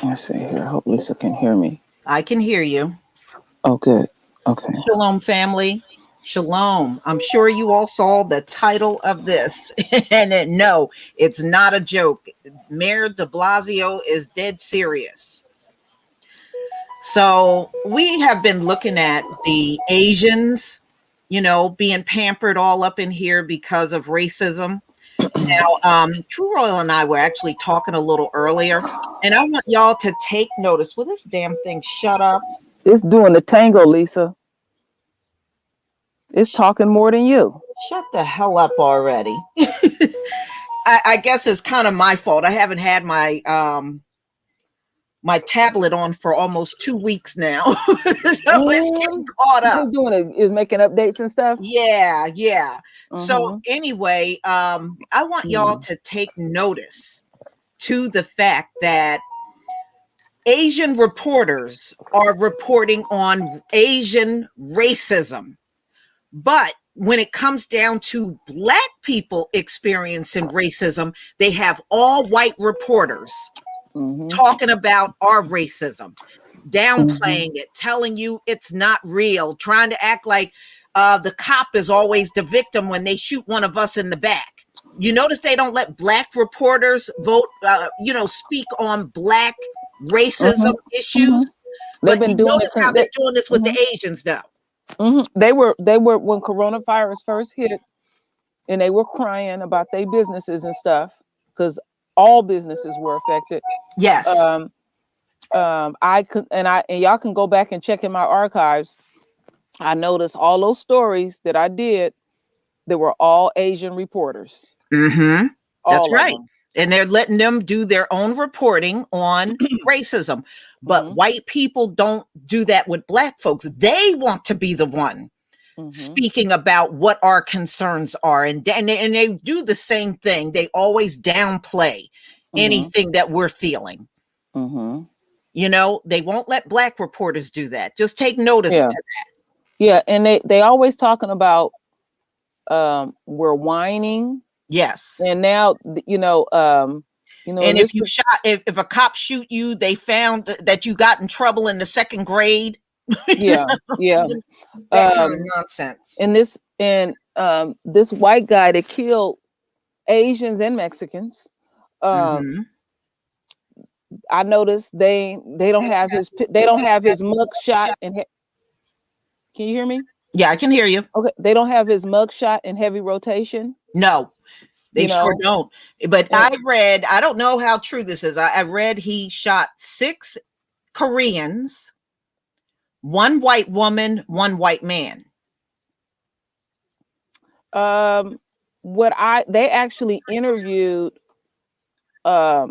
Let's see here. I hope Lisa can hear me. I can hear you. Oh, good. Okay. Shalom, family. Shalom. I'm sure you all saw the title of this. No, it's not a joke. Mayor DeBlasio is dead serious. So we have been looking at the Asians, being pampered all up in here because of racism. Now, True Royal and I were actually talking a little earlier, and I want y'all to take notice. Will this damn thing shut up? It's doing the tango, Lisa. It's talking more than you. Shut the hell up already. I guess it's kind of my fault. I haven't had my tablet on for almost 2 weeks now. So it's getting caught up. Just doing is making updates and stuff. Yeah. So anyway, I want y'all to take notice to the fact that Asian reporters are reporting on Asian racism. But when it comes down to Black people experiencing racism, they have all white reporters talking about our racism, downplaying it, telling you it's not real, trying to act like the cop is always the victim when they shoot one of us in the back. You notice they don't let Black reporters speak on Black racism issues. They've But been you doing notice how they're doing this with the Asians, though. They were when coronavirus first hit, and they were crying about their businesses and stuff because all businesses were affected. Yes. I could and y'all can go back and check in my archives. I noticed all those stories that I did. They were all Asian reporters. That's right. And they're letting them do their own reporting on racism. But white people don't do that with Black folks. They want to be the one speaking about what our concerns are. And they do the same thing. They always downplay anything that we're feeling. They won't let Black reporters do that. Just take notice to that. Yeah. And they always talking about we're whining. Yes. And now, and if a cop shoot you, they found that you got in trouble in the second grade. Yeah. That kind of nonsense. And this white guy that killed Asians and Mexicans, I noticed they don't have his mug shot and can you hear me? Yeah, I can hear you. Okay, they don't have his mug shot in heavy rotation. No. They sure don't. But I read, I don't know how true this is. I read he shot 6 Koreans, 1 white woman, 1 white man. They actually interviewed a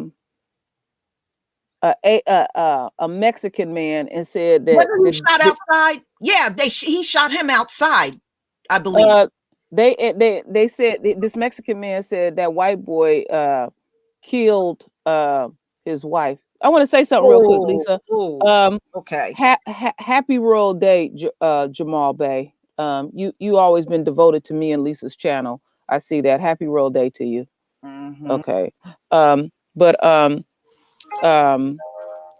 Mexican man and said that wasn't he shot outside? Yeah, he shot him outside, I believe. They said this Mexican man said that white boy killed his wife. I want to say something real quick, Lisa. Okay. Happy Royal Day, Jamal Bay. You always been devoted to me and Lisa's channel. I see that. Happy Royal Day to you. Okay. And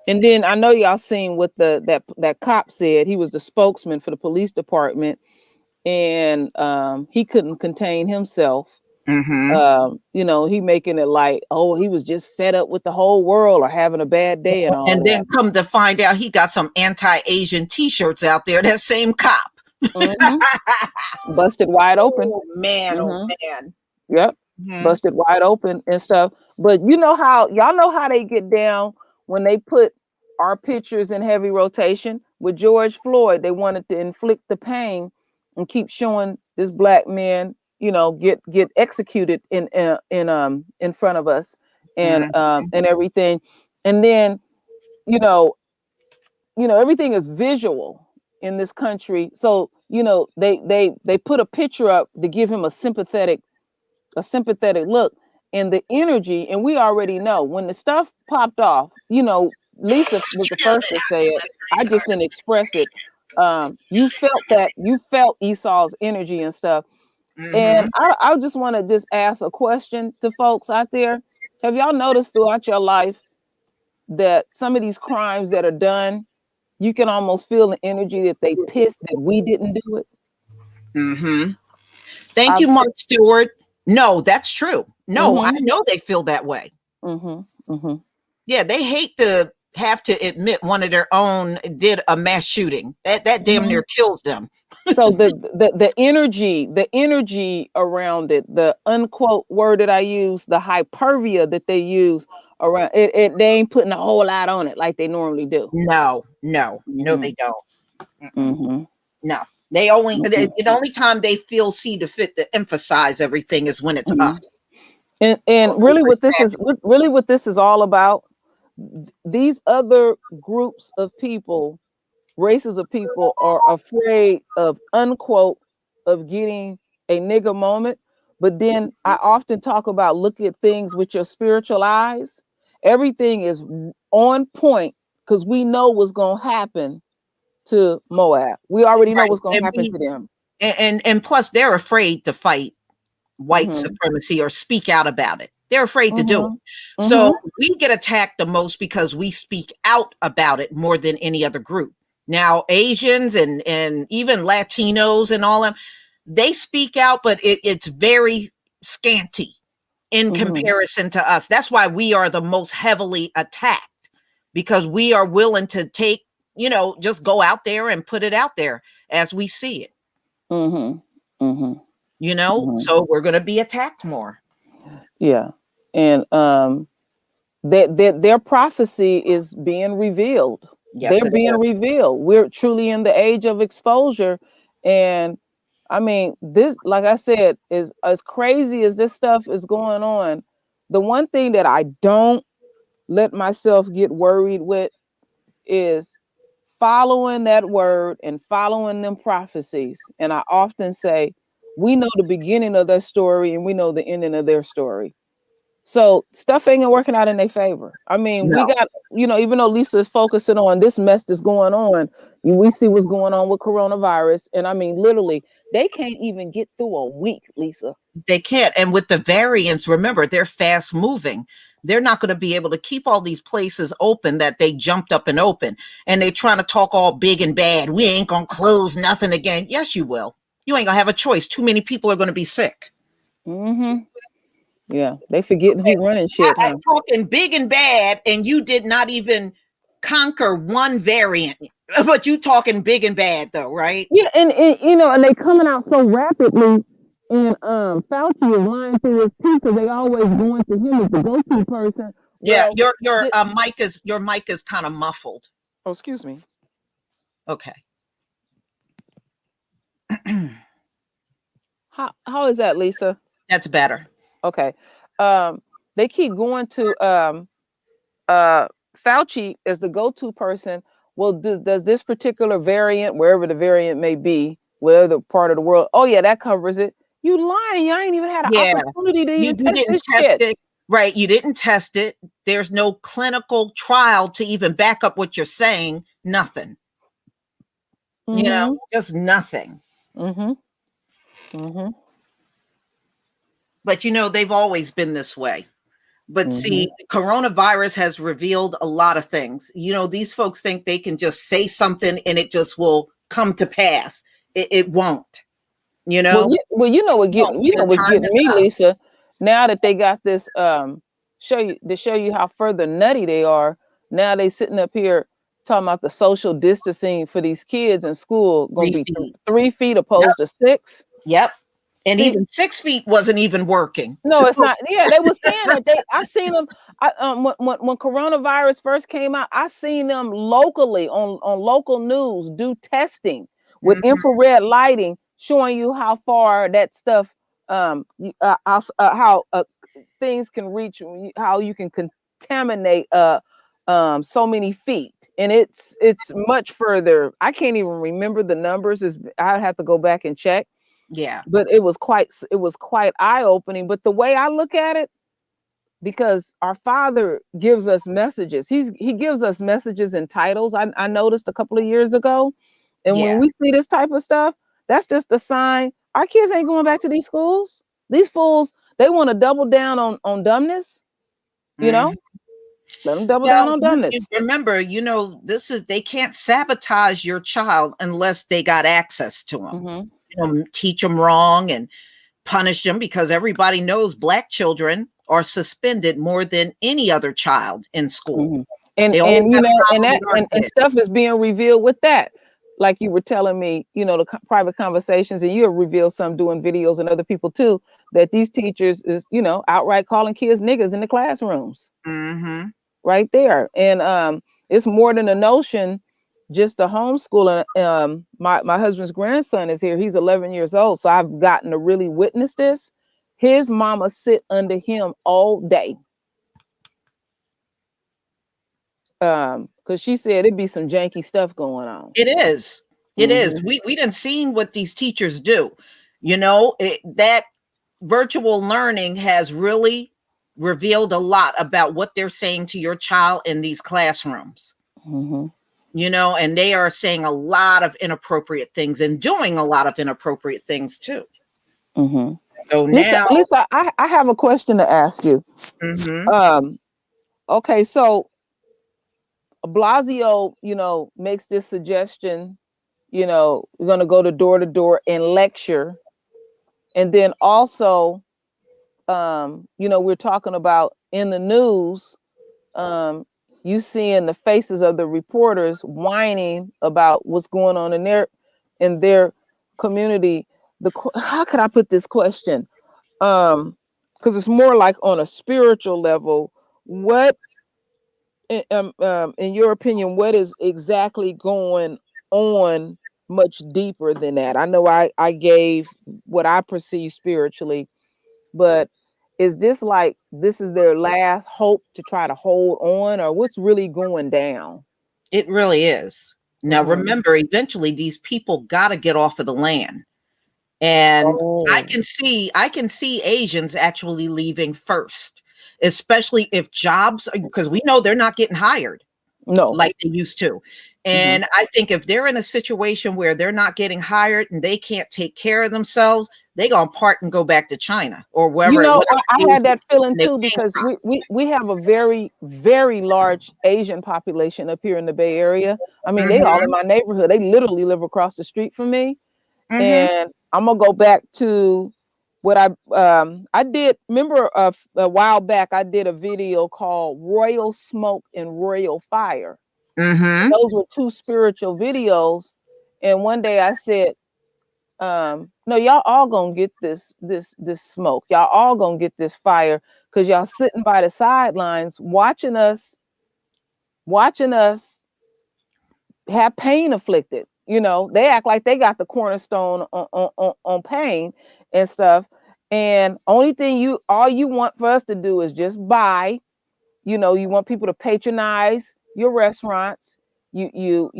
then I know y'all seen what that cop said. He was the spokesman for the police department. And he couldn't contain himself. He making it like, oh, he was just fed up with the whole world or having a bad day and all. And then come to find out, he got some anti-Asian T-shirts out there. That same cop, busted wide open. Oh man. Yep, busted wide open and stuff. But y'all know how they get down when they put our pictures in heavy rotation with George Floyd. They wanted to inflict the pain and keep showing this Black man, get executed in front of us and everything. And then, everything is visual in this country. So, they put a picture up to give him a sympathetic look, and the energy. And we already know when the stuff popped off, Lisa was the first to say it. I just didn't express it. You felt Esau's energy and stuff. And I just want to just ask a question to folks out there. Have y'all noticed throughout your life that some of these crimes that are done, you can almost feel the energy that they pissed that we didn't do it. Mm-hmm. Thank I've you, seen. Mark Stewart. No, that's true. No, I Mm-hmm. know they feel that way. Mm-hmm. Mm-hmm. Yeah, they hate to have to admit one of their own did a mass shooting. That damn Mm-hmm. near kills them. So the energy around it, the unquote word that I use, the hypervia that they use around it, they ain't putting a whole lot on it like they normally do. No, no, no, Mm-hmm. they don't. Mm-mm. Mm-hmm. No, they only Mm-hmm. the only time they feel see to fit to emphasize everything is when it's Mm-hmm. us. And really what this is all about, these other groups of people, races of people, are afraid of unquote of getting a nigger moment. But then I often talk about look at things with your spiritual eyes. Everything is on point because we know what's going to happen to Moab. We already know Right, what's going to and happen to them. and plus they're afraid to fight white Mm-hmm. supremacy or speak out about it. They're afraid to do it. Mm-hmm. So Mm-hmm. we get attacked the most because we speak out about it more than any other group. Now, Asians and even Latinos and all them, they speak out, but it's very scanty in Mm-hmm. comparison to us. That's why we are the most heavily attacked because we are willing to take, just go out there and put it out there as we see it, Mm-hmm. Mm-hmm. Mm-hmm. so we're going to be attacked more. Yeah. And their prophecy is being revealed. Yes, They're it being is. revealed. We're truly in the age of exposure. And I mean, this, like I said, is as crazy as this stuff is going on. The one thing that I don't let myself get worried with is following that word and following them prophecies. And I often say, we know the beginning of their story and we know the ending of their story. So stuff ain't working out in their favor. I mean, we No, got, even though Lisa is focusing on this mess that's going on, we see what's going on with coronavirus. And I mean, literally, they can't even get through a week, Lisa. they can't. And with the variants, remember, they're fast moving. They're not going to be able to keep all these places open that they jumped up and open. And they're trying to talk all big and bad. We ain't going to close nothing again. Yes, you will. You ain't going to have a choice. Too many people are going to be sick. Mm-hmm. Yeah, they forgetting who running shit, I huh? talking big and bad, and you did not even conquer one variant. But you talking big and bad, though, right? Yeah, and they coming out so rapidly. And Fauci is lying through his teeth because they always going to him as the go-to person. Yeah, Well, your mic is kind of muffled. oh, excuse me. Okay. How is that, Lisa? That's better. Okay. They keep going to Fauci as the go-to person. Well, does this particular variant, wherever the variant may be, whatever part of the world, oh yeah, that covers it. You lying? You ain't even had an Yeah. opportunity to even You test didn't this test shit. it. Right. You didn't test it. There's no clinical trial to even back up what you're saying. Nothing. Mm-hmm. Just nothing. Mm-hmm. Mm-hmm. But they've always been this way. But Mm-hmm. see, coronavirus has revealed a lot of things. These folks think they can just say something and it just will come to pass. It won't. Well, you know what Won't. getting Their what's time getting is me, up. Lisa. Now that they got this, show you how further nutty they are. Now they sitting up here talking about the social distancing for these kids in school gonna 3 be feet. 3 feet Yep. opposed to 6. Yep. And See, even 6 feet wasn't even working. So no, it's not. Yeah, they were saying that I seen them. When coronavirus first came out, I seen them locally on local news do testing with mhm, infrared lighting, showing you how far that stuff, how things can reach, how you can contaminate so many feet, and it's much further. I can't even remember the numbers. I have to go back and check, yeah. but it was quite eye-opening. But the way I look at it, because our Father gives us messages, he gives us messages and titles. I noticed a couple of years ago, and when Yeah. we see this type of stuff, that's just a sign our kids ain't going back to these schools. These fools, they want to double down on dumbness, you Mhm. know. Let them double Well, down on you doneness. remember, they can't sabotage your child unless they got access to them. Mm-hmm. Teach them wrong and punish them, because everybody knows Black children are suspended more than any other child in school. Mm-hmm. They always And got a and problem that with our and kid. stuff is being revealed with that. Like you were telling me, the private conversations, and you have revealed some doing videos and other people too, that these teachers is, outright calling kids niggas in the classrooms. Mm-hmm. Right there. And it's more than a notion, just a homeschooling. My husband's grandson is here. He's 11 years old. So I've gotten to really witness this. His mama sit under him all day. Because she said it'd be some janky stuff going on. It is. It is. Mm-hmm. We didn't seen what these teachers do. That virtual learning has really revealed a lot about what they're saying to your child in these classrooms. Mm-hmm. And they are saying a lot of inappropriate things and doing a lot of inappropriate things too. Mm-hmm. So Lisa, now, Lisa, I have a question to ask you. mm-hmm, Okay, so Blasio, makes this suggestion, we're going to go to door and lecture. And then also, we're talking about in the news, you seeing the faces of the reporters whining about what's going on in their community. How could I put this question? Because it's more like on a spiritual level. What, in your opinion, what is exactly going on much deeper than that? I know I gave what I perceive spiritually, but is this like this is their last hope to try to hold on, or what's really going down? it really is. Now, Mm-hmm. remember, eventually these people got to get off of the land. And I Oh, can see I can see Asians actually leaving first, especially if jobs, because we know they're not getting hired no. like they used to. Mm-hmm. And I think if they're in a situation where they're not getting hired and they can't take care of themselves, they gonna part and go back to China or whatever I had that feeling they too, came because from. we have a very, very large Asian population up here in the Bay Area. I mean, they all in Mm-hmm. my neighborhood. They literally live across the street from me. Mm-hmm. And I'm gonna go back to what I did. Remember a while back, I did a video called Royal Smoke and Royal Fire. Mm-hmm. Those were two spiritual videos. And one day I said, no, y'all all gonna get this smoke. Y'all all gonna get this fire, because y'all sitting by the sidelines watching us have pain afflicted. They act like they got the cornerstone on pain and stuff. And only thing all you want for us to do is just buy. You want people to patronize your restaurants. You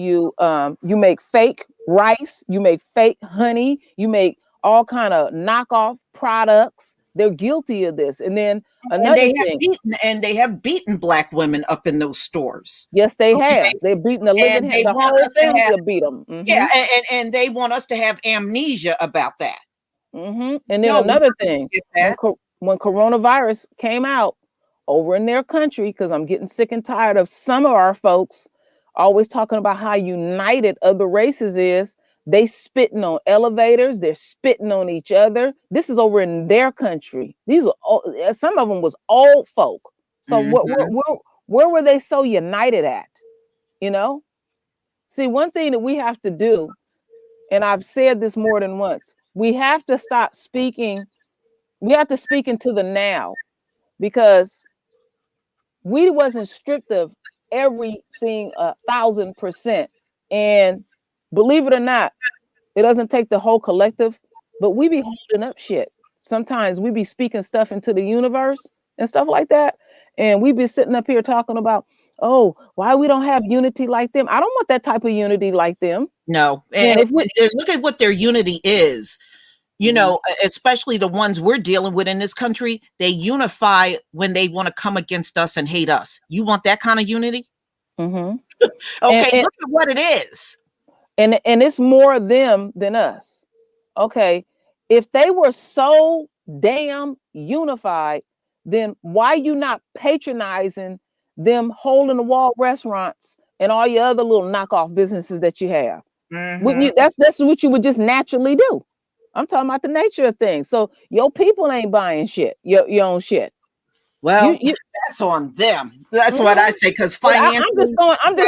make fake rice, you make fake honey, you make all kind of knockoff products. They're guilty of this. And then And another thing, they have beaten Black women up in those stores. yes, they have. Okay. They're beating the living And they the want whole us to family have, will beat them. yeah, and they want us to have amnesia about that. And then No, we're another not gonna thing, get when that. when coronavirus came out over in their country, because I'm getting sick and tired of some of our folks always talking about how united other races is. They spitting on elevators, they're spitting on each other. This is over in their country. These were some of them was old folk. So Mhm. where were they so united at? You know? See, one thing that we have to do, and I've said this more than once, we have to stop speaking. We have to speak into the now, because we wasn't stripped of everything 1,000%. And believe it or not, it doesn't take the whole collective, but we be holding up shit. Sometimes we be speaking stuff into the universe and stuff like that. And we be sitting up here talking about, oh, why we don't have unity like them. I don't want that type of unity like them. No, And if we and look at what their unity is. Mhm, Especially the ones we're dealing with in this country, they unify when they want to come against us and hate us. You want that kind of unity? mhm. and, Okay, and look at what it is. and it's more them than us. Okay, if they were so damn unified, then why you not patronizing them hole in the wall restaurants and all your other little knockoff businesses that you have. Wouldn't you? That's what you would just naturally do. I'm talking about the nature of things. So your people ain't buying shit, your own shit. Well, You that's on them. That's what I say. Because financially, I'm just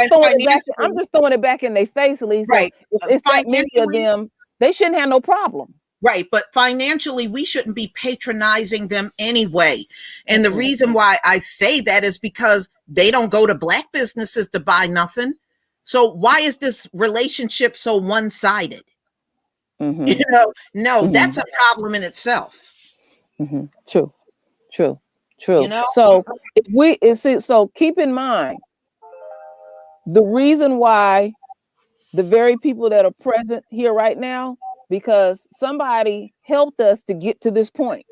throwing it back. financially, I'm just throwing it back in their face, Lisa. right? If it's that many of Financially, them, they shouldn't have no problem. right. But financially, we shouldn't be patronizing them anyway. And the reason why I say that is because they don't go to black businesses to buy nothing. So why is this relationship so one-sided? You know, no, that's a problem in itself. True, true, You true. know, So if we so keep in mind the reason why the very people that are present here right now, because somebody helped us to get to this point.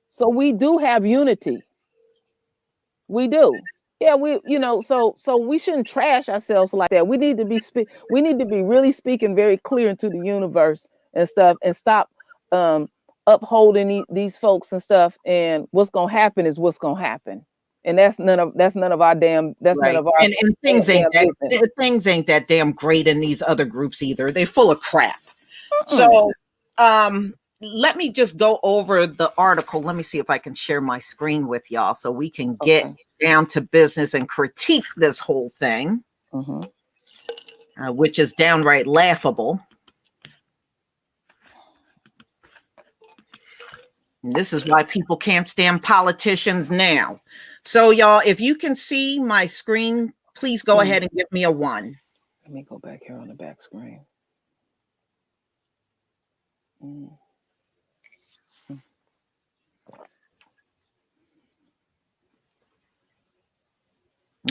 So we do have unity. We do. Yeah, so we shouldn't trash ourselves like that. We need to be we need to be really speaking very clear into the universe and stuff, and stop um upholding these folks and stuff, and what's going to happen is what's going to happen. And that's none of our damn none right? of our And things ain't damn that business. things ain't that damn great in these other groups either. They're full of crap. Mm-mm. So, let me just go over the article. Let me see if I can share my screen with y'all so we can get Okay. down to business and critique this whole thing, which is downright laughable. And this is why people can't stand politicians now. So, y'all, if you can see my screen, please go ahead and give me a 1. Let me go back here on the back screen.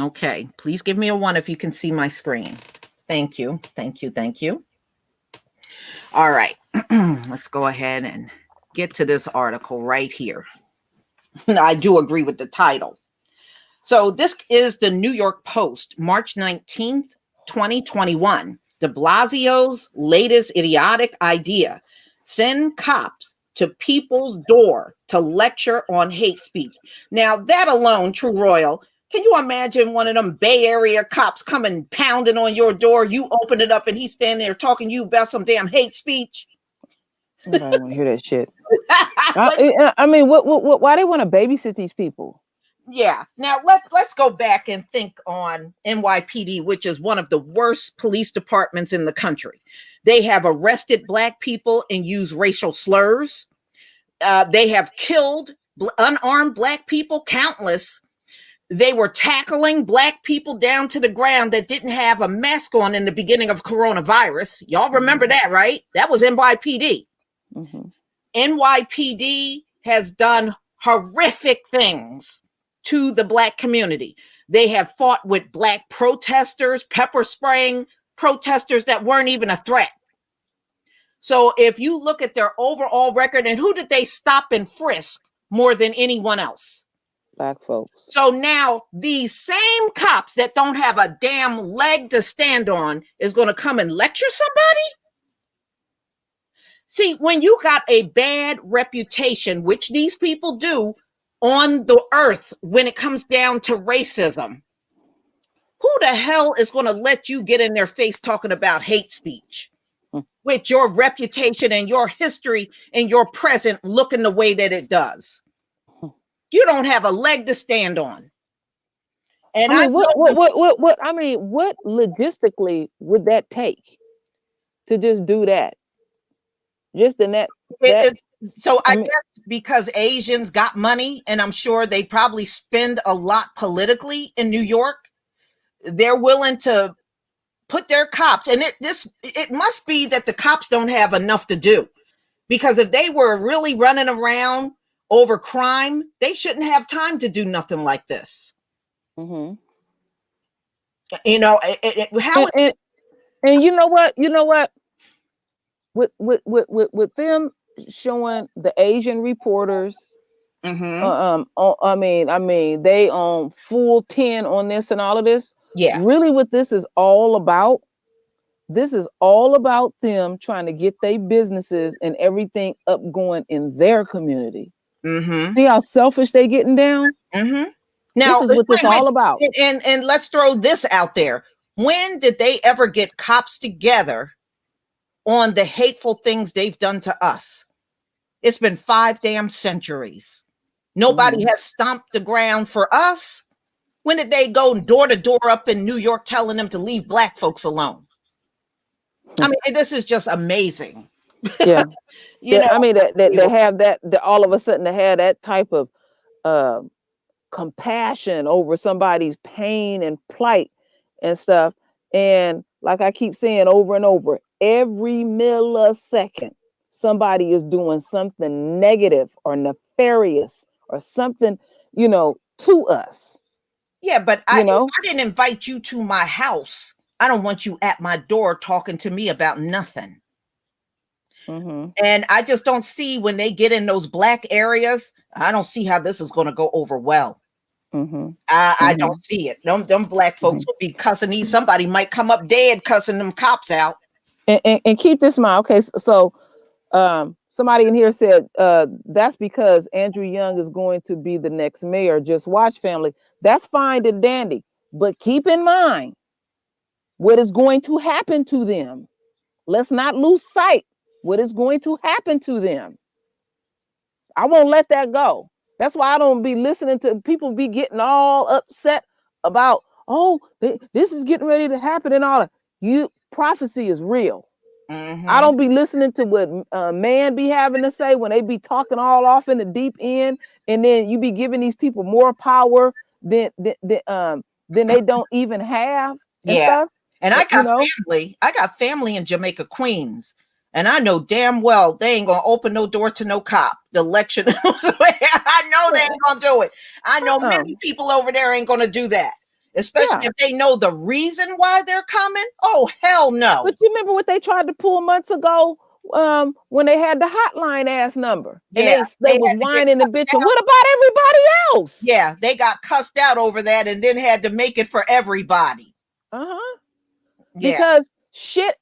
Okay, please give me a 1 if you can see my screen. Thank you. Thank you. Thank you. All right, let's go ahead and get to this article right here. I do agree with the title. So this is the New York Post, March 19th, 2021. DeBlasio's latest idiotic idea: send cops to people's door to lecture on hate speech. Now, that alone, True Royal, can you imagine one of them Bay Area cops coming pounding on your door? You open it up and he's standing there talking to you about some damn hate speech. Nobody want to hear that shit. I mean, what? Why they want to babysit these people? Yeah. Now let's go back and think on NYPD, which is one of the worst police departments in the country. They have arrested black people and used racial slurs. They have killed unarmed black people, countless. They were tackling black people down to the ground that didn't have a mask on in the beginning of coronavirus. Y'all remember that, right? That was NYPD. NYPD has done horrific things to the black community. They have fought with black protesters, pepper spraying protesters that weren't even a threat. So if you look at their overall record, and who did they stop and frisk more than anyone else? Black folks. So now these same cops that don't have a damn leg to stand on is going to come and lecture somebody? See, when you got a bad reputation, which these people do on the earth when it comes down to racism, who the hell is going to let you get in their face talking about hate speech with your reputation and your history and your present looking the way that it does? You don't have a leg to stand on. And I mean, what? I mean, what logistically would that take to just do that? Just in that. So I guess because Asians got money, and I'm sure they probably spend a lot politically in New York, they're willing to put their cops, and it must be that the cops don't have enough to do, because if they were really running around over crime, they shouldn't have time to do nothing like this. You know, and you know what? With them showing the Asian reporters, I mean, they on full 10 on this and all of this. Yeah. Really, what this is all about? This is all about them trying to get their businesses and everything up going in their community. See how selfish they getting down? Now, This is what this all about. and let's throw this out there. When did they ever get cops together on the hateful things they've done to us? It's been 5 damn centuries. Nobody has stomped the ground for us. When did they go door to door up in New York telling them to leave black folks alone? I mean, this is just amazing. Yeah. You know, I mean, that they have that all of a sudden they have that type of uh, compassion over somebody's pain and plight and stuff. And like I keep saying over and over, every millisecond, somebody is doing something negative or nefarious or something, to us. yeah, but You if know, I didn't invite you to my house, I don't want you at my door talking to me about nothing. mm-hmm. And I just don't see when they get in those black areas, I don't see how this is going to go over well. Mm-hmm. I Mm-hmm. don't see it. Them black folks will be cussing these. Somebody might come up dead cussing them cops out. And keep this in mind. Okay, so somebody in here said that's because Andrew Young is going to be the next mayor. Just watch, family. That's fine and dandy, but keep in mind what is going to happen to them. Let's not lose sight what is going to happen to them. I won't let that go. That's why I don't be listening to people be getting all upset about, oh, this is getting ready to happen and all that. Prophecy is real. I don't be listening to what man be having to say when they be talking all off in the deep end, and then you be giving these people more power than they don't even have and Yeah. stuff. And I got family in Jamaica, Queens. And I know damn well they ain't gonna open no door to no cop. The election, I know they ain't gonna do it. I know many people over there ain't gonna do that, especially if they know the reason why they're coming. Oh hell no! But you remember what they tried to pull months ago when they had the hotline ass number, and Yeah, they was whining and bitching. What about everybody else? Yeah, they got cussed out over that, and then had to make it for everybody. Yeah. Because shit,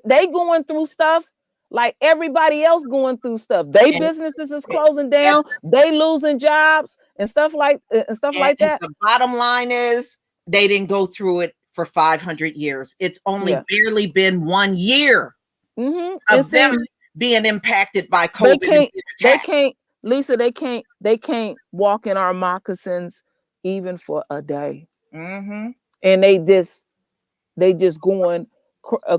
they going through stuff like everybody else going through stuff. They businesses is closing down. They losing jobs and stuff like that. The bottom line is they didn't go through it for 500 years. It's only barely been 1 year of them being impacted by COVID. They can't, Lisa. They can't walk in our moccasins even for a day. And they just going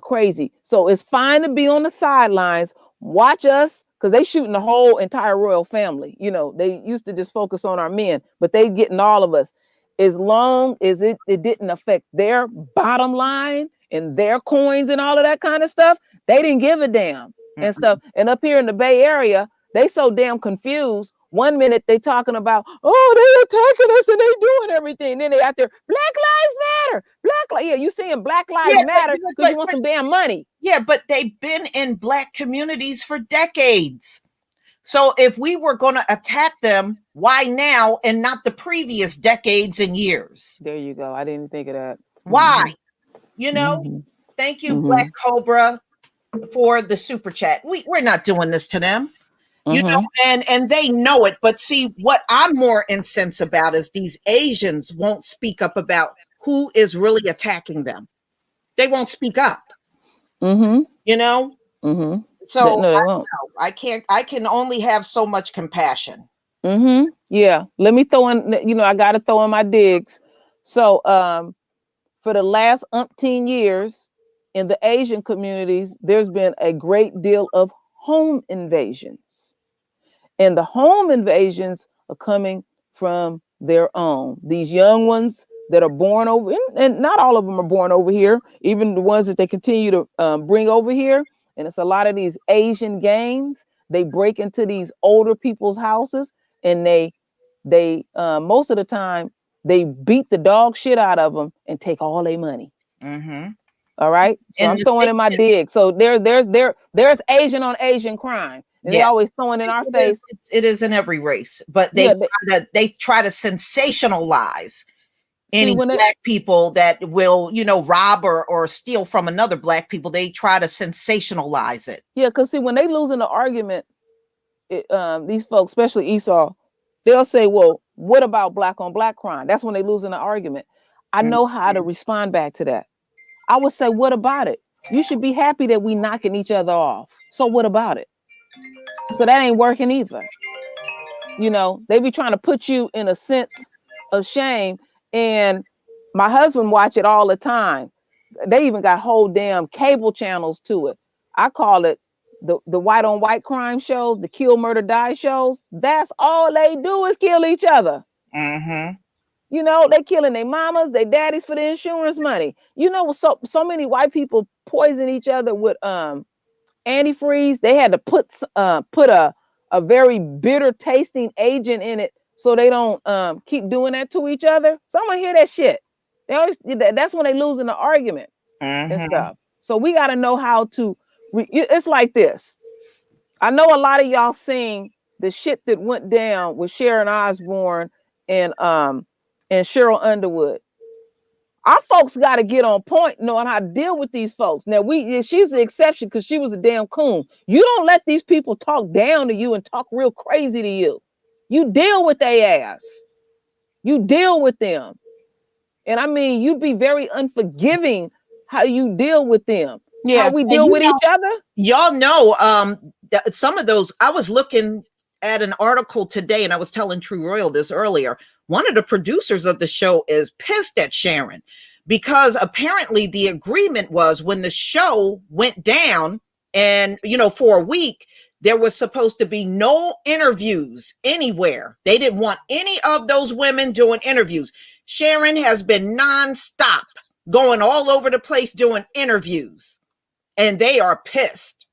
crazy. So it's fine to be on the sidelines, watch us, because they shooting the whole entire royal family. They used to just focus on our men, but they getting all of us. As long as it didn't affect their bottom line and their coins and all of that kind of stuff, they didn't give a damn and stuff. And up here in the Bay Area, they so damn confused. One minute they talking about, oh, they attacking us and they doing everything. Then they out there, Black Lives Matter, you seeing Black Lives Matter because you want some damn money. Yeah, but they've been in black communities for decades. So if we were going to attack them, why now and not the previous decades and years? There you go. I didn't think of that. Why? Thank you, Black Cobra, for the super chat. We're not doing this to them. And they know it. But see, what I'm more incensed about is these Asians won't speak up about who is really attacking them. They won't speak up. So no, I can only have so much compassion. Yeah. Let me throw in, I got to throw in my digs. So for the last umpteen years in the Asian communities, there's been a great deal of home invasions. And the home invasions are coming from their own. These young ones that are born over, and not all of them are born over here, even the ones that they continue to bring over here. And it's a lot of these Asian gangs. They break into these older people's houses, and they most of the time they beat the dog shit out of them and take all their money. All right. So I'm throwing in my dig. So there's Asian on Asian crime. And they always throwing in our face. It is in every race, but they try to sensationalize any black people that will, rob or steal from another black people. They try to sensationalize it. Yeah, because see, when they lose in the argument, these folks, especially Esau, they'll say, well, what about black on black crime? That's when they lose in the argument. I know how to respond back to that. I would say, what about it? You should be happy that we knocking each other off. So what about it? So that ain't working either. They be trying to put you in a sense of shame. And my husband watch it all the time. They even got whole damn cable channels to it. I call it the white on white crime shows, the kill, murder, die shows. That's all they do is kill each other. They killing their mamas, their daddies for the insurance money. So many white people poison each other with antifreeze. They had to put a very bitter tasting agent in it so they don't keep doing that to each other. So I'm gonna hear that shit. That's when they losing the argument and stuff. So we got to know how to. It's like this. I know a lot of y'all seen the shit that went down with Sharon Osbourne and Cheryl Underwood. Our folks got to get on point knowing how to deal with these folks. Now, she's the exception because she was a damn coon. You don't let these people talk down to you and talk real crazy to you. You deal with their ass. You deal with them. And I mean, you be very unforgiving how you deal with them. Yeah. How we deal with each other. Y'all know some of those. I was looking at an article today and I was telling True Royal this earlier. One of the producers of the show is pissed at Sharon because apparently the agreement was when the show went down and, for a week, there was supposed to be no interviews anywhere. They didn't want any of those women doing interviews. Sharon has been nonstop going all over the place doing interviews and they are pissed.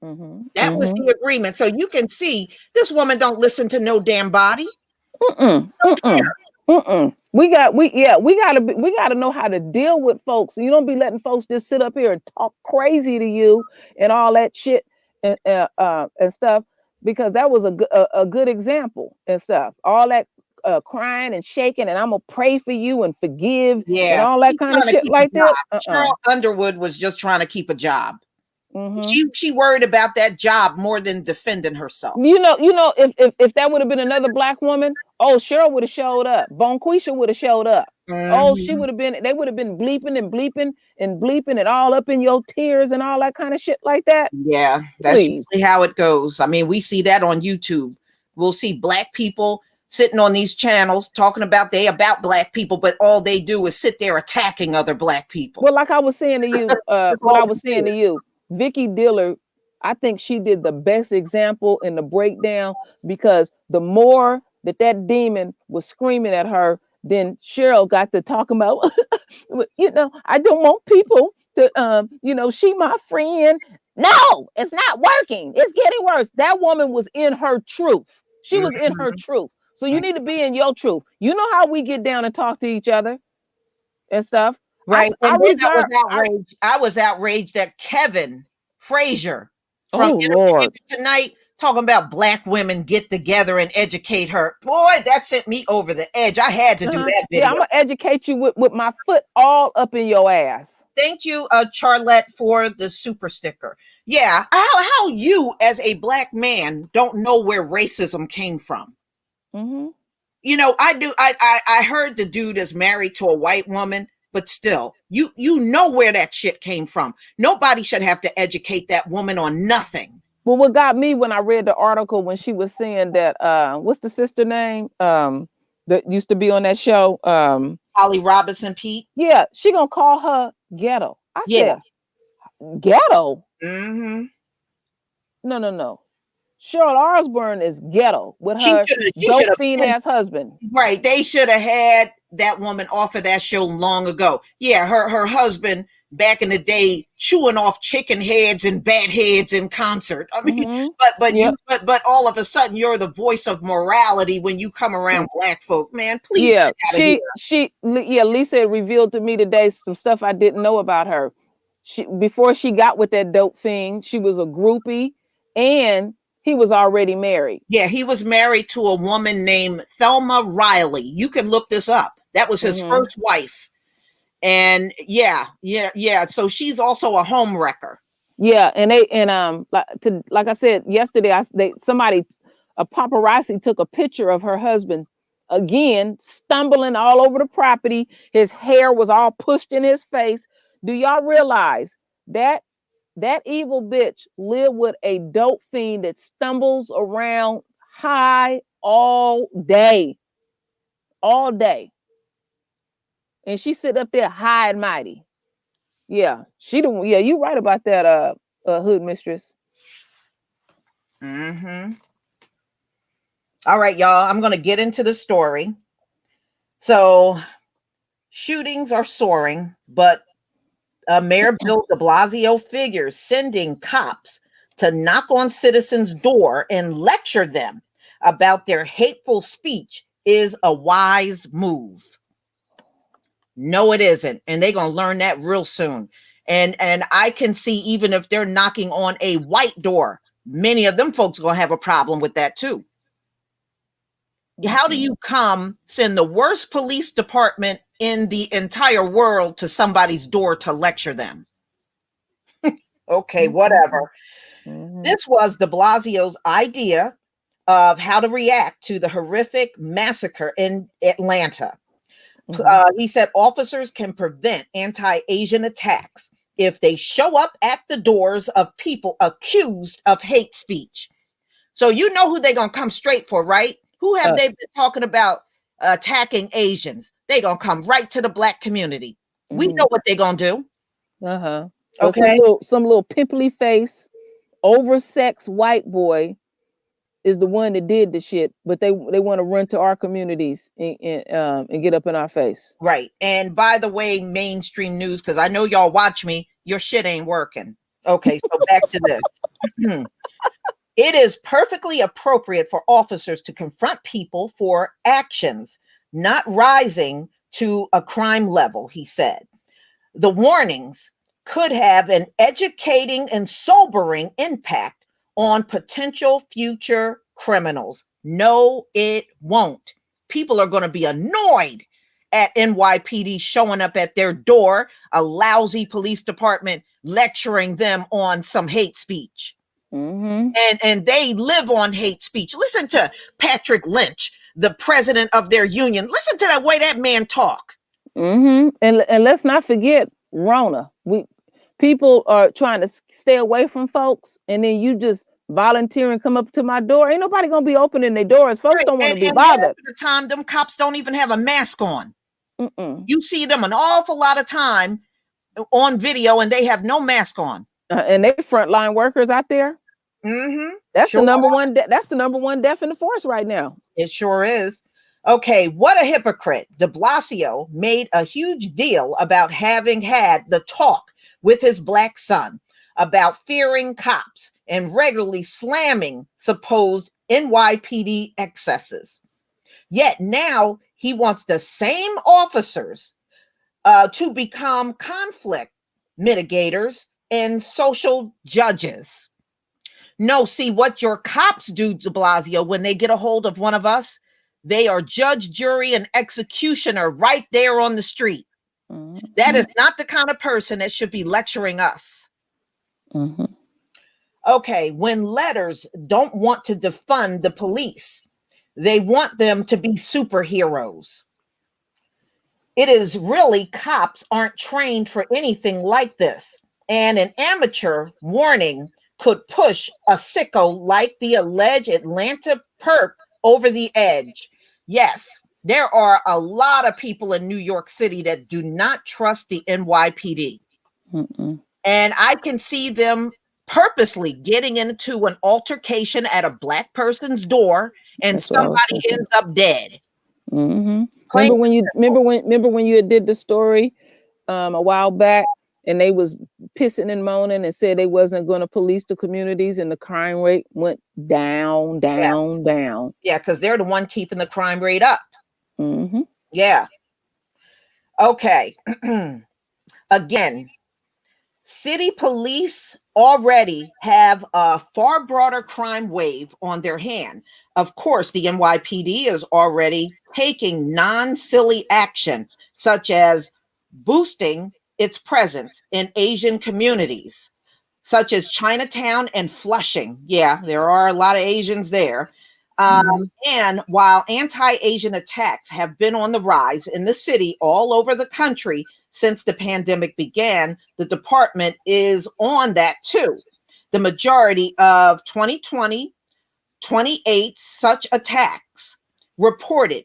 That was the agreement. So you can see this woman don't listen to no damn body. We gotta know how to deal with folks. You don't be letting folks just sit up here and talk crazy to you and all that shit and stuff, because that was a good example and stuff. All that crying and shaking and I'm gonna pray for you and forgive and all that kind of shit like that. Cheryl Underwood was just trying to keep a job. She worried about that job more than defending herself. If that would have been another black woman, Cheryl would have showed up. Bonquisha would have showed up. She would have been. They would have been bleeping and bleeping and bleeping and all up in your tears and all that kind of shit like that. Yeah, that's usually how it goes. I mean, we see that on YouTube. We'll see black people sitting on these channels talking about black people, but all they do is sit there attacking other black people. Well, like I was saying to you, Vicky Diller, I think she did the best example in the breakdown, because the more that demon was screaming at her, then Cheryl got to talking about, I don't want people to, she my friend. No, it's not working. It's getting worse. That woman was in her truth. She was in her truth. So you need to be in your truth. You know how we get down and talk to each other and stuff. Right. I was outraged that Kevin Frazier from Lord Tonight talking about black women get together and educate her. Boy, that sent me over the edge. I had to do that video. Yeah, I'm gonna educate you with my foot all up in your ass. Thank you, Charlotte, for the super sticker. Yeah, how you as a black man don't know where racism came from. I heard the dude is married to a white woman. But still, you know where that shit came from. Nobody should have to educate that woman on nothing. Well, what got me when I read the article when she was saying that, what's the sister name that used to be on that show? Holly Robinson Pete. Yeah, she gonna call her ghetto. I said, ghetto? No. Cheryl Osbourne is ghetto with her dope fiend ass husband. Right. They should have had that woman off of that show long ago. Yeah, her husband back in the day chewing off chicken heads and bat heads in concert. I mean, but all of a sudden you're the voice of morality when you come around black folk. Man, please. Yeah, Lisa revealed to me today some stuff I didn't know about her. Before she got with that dope thing, she was a groupie, and he was already married. Yeah, he was married to a woman named Thelma Riley. You can look this up. That was his first wife. And yeah. So she's also a home wrecker. Yeah, like I said yesterday, a paparazzi took a picture of her husband again, stumbling all over the property. His hair was all pushed in his face. Do y'all realize that that evil bitch lived with a dope fiend that stumbles around high all day, all day, and she sit up there high and mighty. Yeah, she don't. Yeah, you right about that. Hood mistress. Mm-hmm. All right, y'all. I'm gonna get into the story. So shootings are soaring, but Mayor Bill DeBlasio figures sending cops to knock on citizens' door and lecture them about their hateful speech is a wise move. No, it isn't. And they're going to learn that real soon. And I can see, even if they're knocking on a white door, many of them folks are going to have a problem with that too. How do you send the worst police department in the entire world to somebody's door to lecture them? Okay, whatever. This was de Blasio's idea of how to react to the horrific massacre in Atlanta. He said officers can prevent anti-Asian attacks if they show up at the doors of people accused of hate speech. So you know who they're going to come straight for, right? Who have they been talking about attacking Asians? They're going to come right to the Black community. We know what they're going to do. Okay. Some little pimply face, oversexed white boy is the one that did the shit, but they want to run to our communities and get up in our face. Right. And by the way, mainstream news, because I know y'all watch me, your shit ain't working. Okay, so back to this. It is perfectly appropriate for officers to confront people for actions not rising to a crime level, he said. The warnings could have an educating and sobering impact on potential future criminals. No, it won't. People are going to be annoyed at NYPD showing up at their door, a lousy police department lecturing them on some hate speech. And they live on hate speech. Listen to Patrick Lynch, the president of their union. Listen to the way that man talk. And let's not forget Rona. People are trying to stay away from folks, and then you just volunteer and come up to my door. Ain't nobody gonna be opening their doors. Folks don't want to be bothered. The time them cops don't even have a mask on. You see them an awful lot of time on video, and they have no mask on. And they frontline workers out there. That's the number one. That's the number one death in the force right now. It sure is. Okay, what a hypocrite. DeBlasio made a huge deal about having had the talk with his Black son about fearing cops and regularly slamming supposed NYPD excesses. Yet now he wants the same officers to become conflict mitigators and social judges. No, see what your cops do, de Blasio, when they get a hold of one of us, they are judge, jury, and executioner right there on the street. That is not the kind of person that should be lecturing us. Okay, when letters don't want to defund the police, they want them to be superheroes. It is really cops aren't trained for anything like this. And an amateur warning could push a sicko like the alleged Atlanta perp over the edge. Yes, there are a lot of people in New York City that do not trust the NYPD. And I can see them purposely getting into an altercation at a Black person's door, and somebody ends up dead. Remember when you did the story a while back, and they was pissing and moaning and said they wasn't going to police the communities, and the crime rate went down. Yeah, because they're the one keeping the crime rate up. Yeah. Okay. Again, city police already have a far broader crime wave on their hand. Of course, the NYPD is already taking non-silly action, such as boosting its presence in Asian communities, such as Chinatown and Flushing. Yeah, there are a lot of Asians there. And while anti-Asian attacks have been on the rise in the city all over the country since the pandemic began, the department is on that too. The majority of 2020, 28 such attacks reported,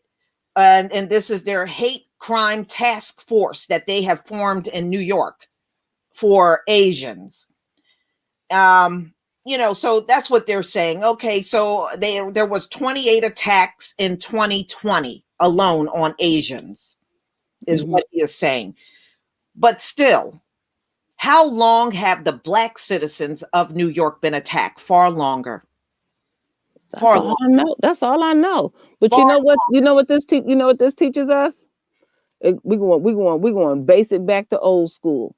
and this is their hate crime task force that they have formed in New York for Asians. So that's what they're saying. Okay, so there was 28 attacks in 2020 alone on Asians, is what he is saying. But still, how long have the Black citizens of New York been attacked? Far longer. That's all I know. That's all I know. But you know what? You know what this teaches us? We're going to base it back to old school.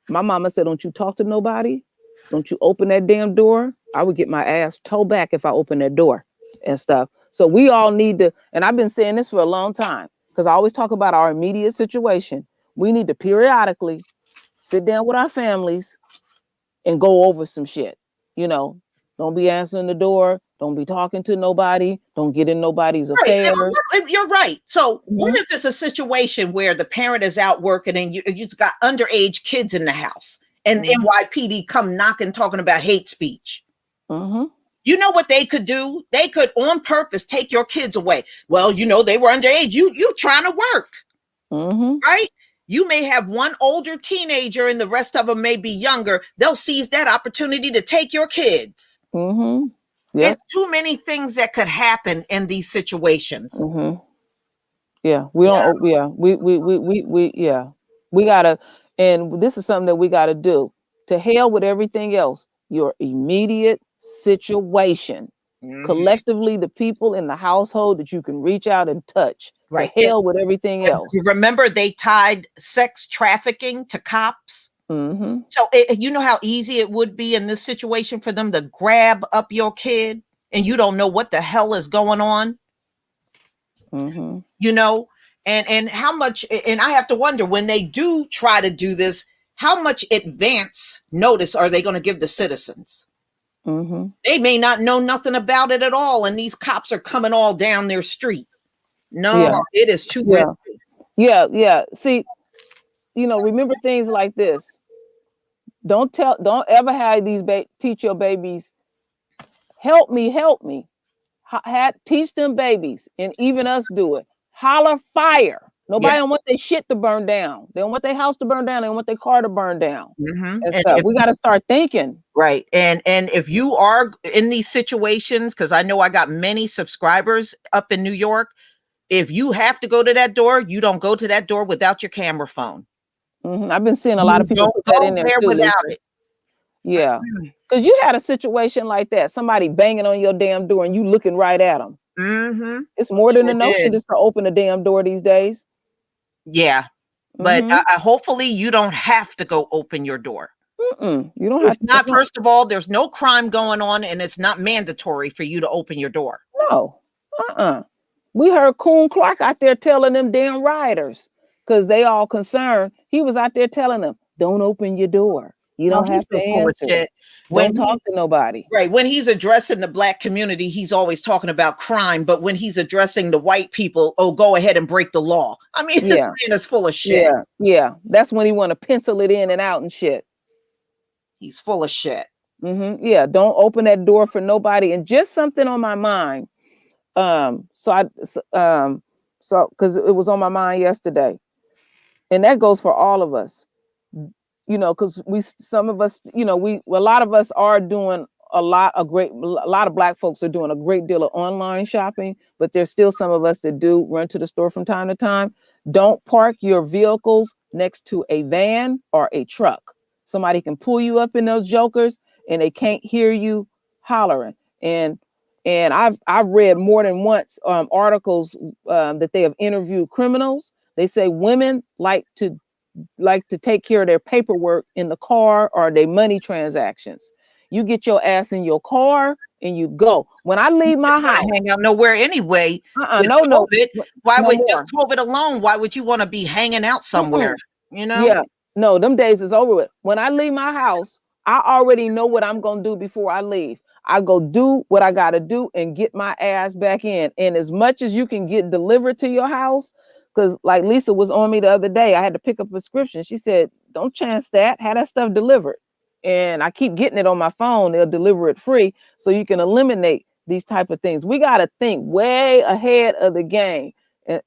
My mama said, "Don't you talk to nobody. Don't you open that damn door." I would get my ass towed back if I opened that door and stuff. So we all need to, and I've been saying this for a long time because I always talk about our immediate situation. We need to periodically sit down with our families and go over some shit. Don't be answering the door. Don't be talking to nobody. Don't get in nobody's affairs. You're right. So what if it's a situation where the parent is out working and you've got underage kids in the house and NYPD come knocking, talking about hate speech? You know what they could do? They could on purpose take your kids away. Well, they were underage. You trying to work, right? You may have one older teenager and the rest of them may be younger. They'll seize that opportunity to take your kids. It's too many things that could happen in these situations. Yeah, we don't. Yeah, we gotta, and this is something that we gotta do. To hell with everything else. Your immediate situation. Collectively, the people in the household that you can reach out and touch. Right. To hell with everything else. Remember, they tied sex trafficking to cops. So you know how easy it would be in this situation for them to grab up your kid and you don't know what the hell is going on. And how much, and I have to wonder when they do try to do this, how much advance notice are they going to give the citizens? They may not know nothing about it at all, and these cops are coming all down their street. No, it is too risky. Yeah. See, remember things like this. Don't ever have these teach your babies, help me. Teach them babies, and even us do it. Holler fire. Nobody don't want their shit to burn down. They don't want their house to burn down. They don't want their car to burn down. And stuff. We got to start thinking. Right. And if you are in these situations, because I know I got many subscribers up in New York, if you have to go to that door, you don't go to that door without your camera phone. I've been seeing a lot of people put that in there too. Without it. Yeah. Because you had a situation like that, somebody banging on your damn door and you looking right at them. It's more than enough just to open the damn door these days. Yeah. But hopefully you don't have to go open your door. You don't have to. First of all, there's no crime going on and it's not mandatory for you to open your door. No. We heard Coon Clark out there telling them damn rioters, because they all concerned. He was out there telling them, don't open your door. You don't have to answer. Don't talk to nobody. Right. When he's addressing the Black community, he's always talking about crime. But when he's addressing the white people, go ahead and break the law. I mean, this man is full of shit. Yeah. That's when he want to pencil it in and out and shit. He's full of shit. Yeah. Don't open that door for nobody. And just something on my mind. So because it was on my mind yesterday. And that goes for all of us. Because a lot of us are doing a lot of Black folks are doing a great deal of online shopping, but there's still some of us that do run to the store from time to time. Don't park your vehicles next to a van or a truck. Somebody can pull you up in those jokers and they can't hear you hollering. And I've read more than once articles that they have interviewed criminals. They say women like to take care of their paperwork in the car or their money transactions. You get your ass in your car and you go. When I leave my house, hang out nowhere anyway. No. Why would just COVID alone? Why would you want to be hanging out somewhere? Yeah. No, them days is over with. When I leave my house, I already know what I'm gonna do before I leave. I go do what I got to do and get my ass back in. And as much as you can get delivered to your house, because like Lisa was on me the other day, I had to pick up a prescription. She said, don't chance that, have that stuff delivered. And I keep getting it on my phone. They'll deliver it free so you can eliminate these type of things. We got to think way ahead of the game and